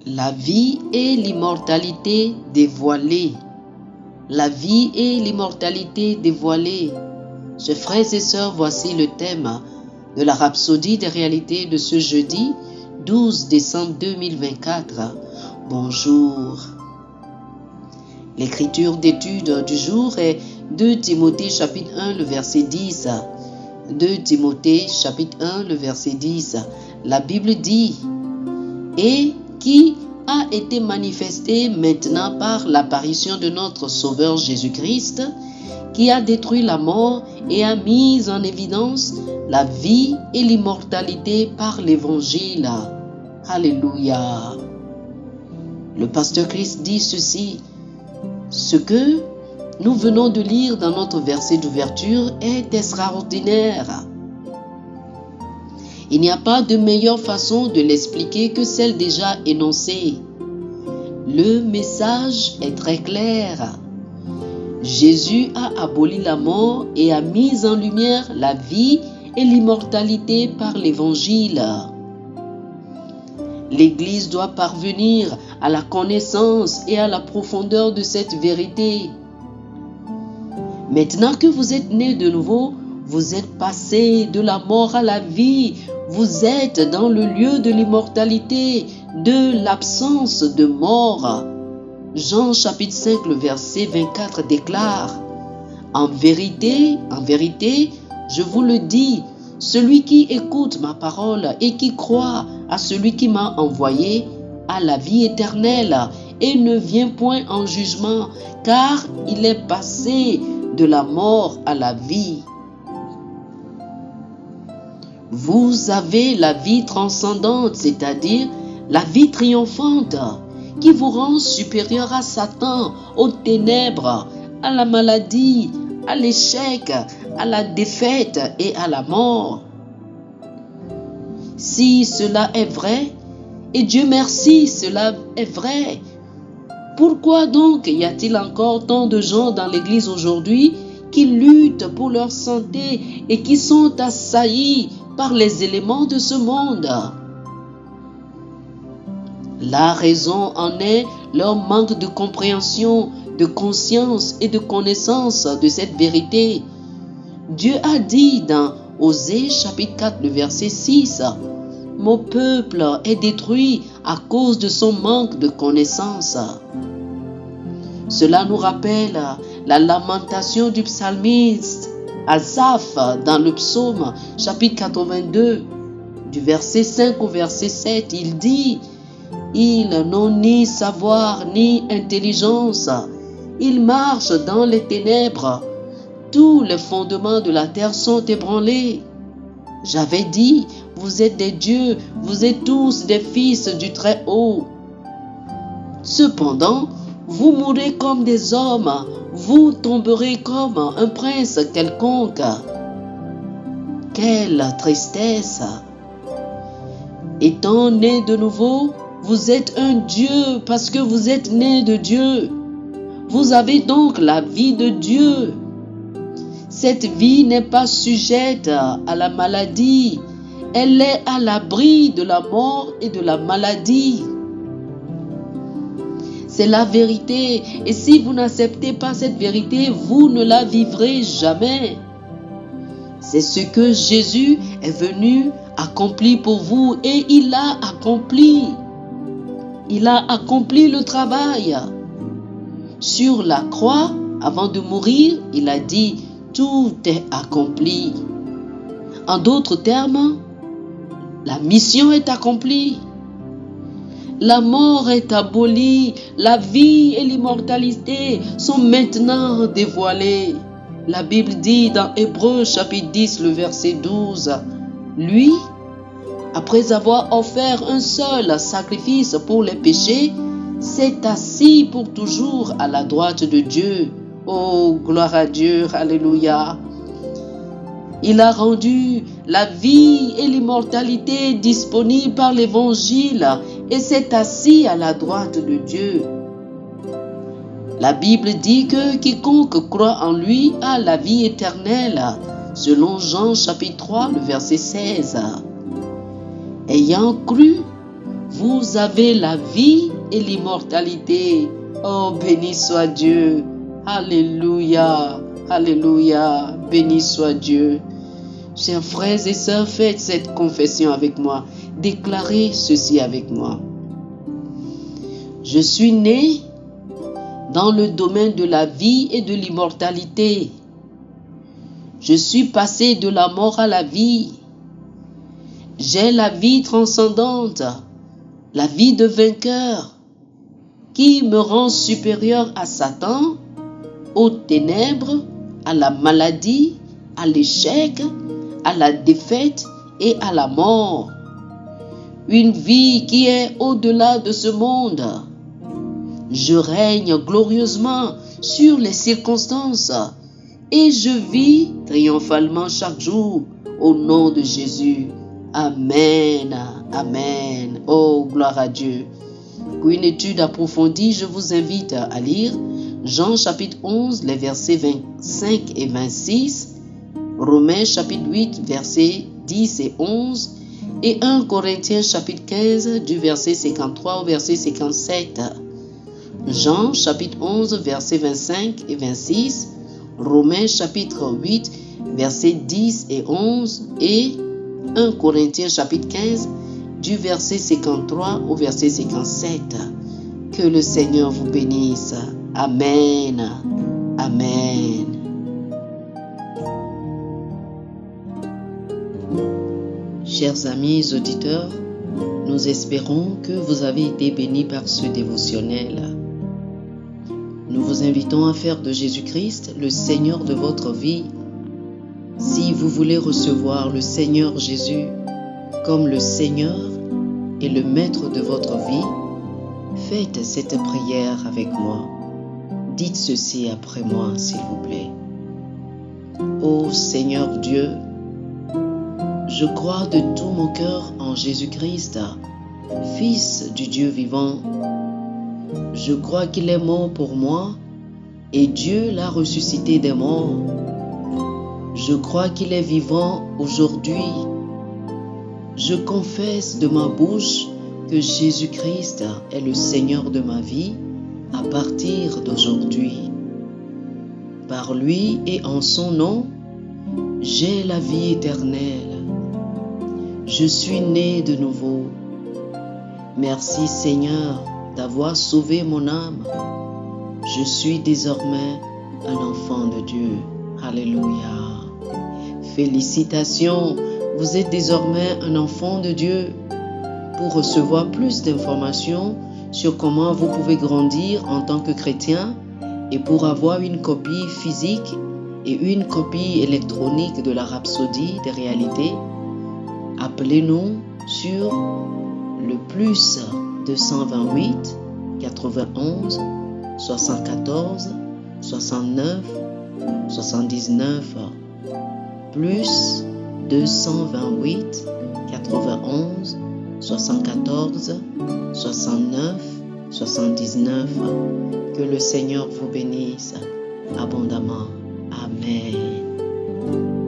La vie et l'immortalité dévoilée. La vie et l'immortalité dévoilée. Chers frères et sœurs, voici le thème de la rhapsodie des réalités de ce jeudi 12 décembre 2024. Bonjour. L'écriture d'étude du jour est 2 Timothée chapitre 1, le verset 10. 2 Timothée chapitre 1, le verset 10. La Bible dit « Et qui a été manifesté maintenant par l'apparition de notre Sauveur Jésus-Christ, qui a détruit la mort et a mis en évidence la vie et l'immortalité par l'Évangile. » Alléluia. Le pasteur Christ dit ceci: ce que nous venons de lire dans notre verset d'ouverture est extraordinaire. Il n'y a pas de meilleure façon de l'expliquer que celle déjà énoncée. Le message est très clair. Jésus a aboli la mort et a mis en lumière la vie et l'immortalité par l'Évangile. L'Église doit parvenir à la connaissance et à la profondeur de cette vérité. Maintenant que vous êtes nés de nouveau, vous êtes passés de la mort à la vie. Vous êtes dans le lieu de l'immortalité, de l'absence de mort. Jean chapitre 5, le verset 24 déclare: en vérité, je vous le dis, celui qui écoute ma parole et qui croit à celui qui m'a envoyé a la vie éternelle et ne vient point en jugement, car il est passé de la mort à la vie. Vous avez la vie transcendante, c'est-à-dire la vie triomphante, qui vous rend supérieur à Satan, aux ténèbres, à la maladie, à l'échec, à la défaite et à la mort. Si cela est vrai, et Dieu merci, cela est vrai, pourquoi donc y a-t-il encore tant de gens dans l'Église aujourd'hui qui luttent pour leur santé et qui sont assaillis par les éléments de ce monde? La raison en est leur manque de compréhension, de conscience et de connaissance de cette vérité. Dieu a dit dans Osée chapitre 4, le verset 6, « Mon peuple est détruit à cause de son manque de connaissance. » Cela nous rappelle la lamentation du psalmiste Asaph dans le psaume chapitre 82, du verset 5 au verset 7. Il dit: « Ils n'ont ni savoir ni intelligence, ils marchent dans les ténèbres, tous les fondements de la terre sont ébranlés. J'avais dit, vous êtes des dieux, vous êtes tous des fils du Très-Haut. Cependant, vous mourrez comme des hommes, vous tomberez comme un prince quelconque. » Quelle tristesse! Étant né de nouveau, vous êtes un Dieu parce que vous êtes né de Dieu. Vous avez donc la vie de Dieu. Cette vie n'est pas sujette à la maladie. Elle est à l'abri de la mort et de la maladie. C'est la vérité. Et si vous n'acceptez pas cette vérité, vous ne la vivrez jamais. C'est ce que Jésus est venu accomplir pour vous et il l'a accompli. Il a accompli le travail. Sur la croix, avant de mourir, il a dit: tout est accompli. En d'autres termes, la mission est accomplie. La mort est abolie. La vie et l'immortalité sont maintenant dévoilées. La Bible dit dans Hébreux chapitre 10, le verset 12, « Lui, après avoir offert un seul sacrifice pour les péchés, s'est assis pour toujours à la droite de Dieu. » Oh, gloire à Dieu, alléluia. Il a rendu la vie et l'immortalité disponibles par l'Évangile et s'est assis à la droite de Dieu. La Bible dit que quiconque croit en lui a la vie éternelle, selon Jean chapitre 3, le verset 16. Ayant cru, vous avez la vie et l'immortalité. Oh, béni soit Dieu. Alléluia. Alléluia. Béni soit Dieu. Chers frères et sœurs, faites cette confession avec moi. Déclarez ceci avec moi. Je suis né dans le domaine de la vie et de l'immortalité. Je suis passé de la mort à la vie. J'ai la vie transcendante, la vie de vainqueur, qui me rend supérieur à Satan, aux ténèbres, à la maladie, à l'échec, à la défaite et à la mort. Une vie qui est au-delà de ce monde. Je règne glorieusement sur les circonstances et je vis triomphalement chaque jour au nom de Jésus. Amen. Amen. Oh, gloire à Dieu. Pour une étude approfondie, je vous invite à lire Jean chapitre 11, les versets 25 et 26, Romains chapitre 8, versets 10 et 11, et 1 Corinthiens chapitre 15, du verset 53 au verset 57. Jean chapitre 11, versets 25 et 26, Romains chapitre 8, versets 10 et 11, et 1 Corinthiens chapitre 15, du verset 53 au verset 57. Que le Seigneur vous bénisse. Amen. Amen. Chers amis auditeurs, nous espérons que vous avez été bénis par ce dévotionnel. Nous vous invitons à faire de Jésus-Christ le Seigneur de votre vie. Si vous voulez recevoir le Seigneur Jésus comme le Seigneur et le Maître de votre vie, faites cette prière avec moi. Dites ceci après moi, s'il vous plaît. Ô Seigneur Dieu, je crois de tout mon cœur en Jésus-Christ, Fils du Dieu vivant. Je crois qu'il est mort pour moi et Dieu l'a ressuscité des morts. Je crois qu'il est vivant aujourd'hui. Je confesse de ma bouche que Jésus-Christ est le Seigneur de ma vie à partir d'aujourd'hui. Par lui et en son nom, j'ai la vie éternelle. Je suis né de nouveau. Merci Seigneur d'avoir sauvé mon âme. Je suis désormais un enfant de Dieu. Alléluia. Félicitations, vous êtes désormais un enfant de Dieu. Pour recevoir plus d'informations sur comment vous pouvez grandir en tant que chrétien et pour avoir une copie physique et une copie électronique de la Rhapsodie des réalités, appelez-nous sur le plus 228 91 74 69 79 plus 228 91 74 69 79. Que le Seigneur vous bénisse abondamment. Amen.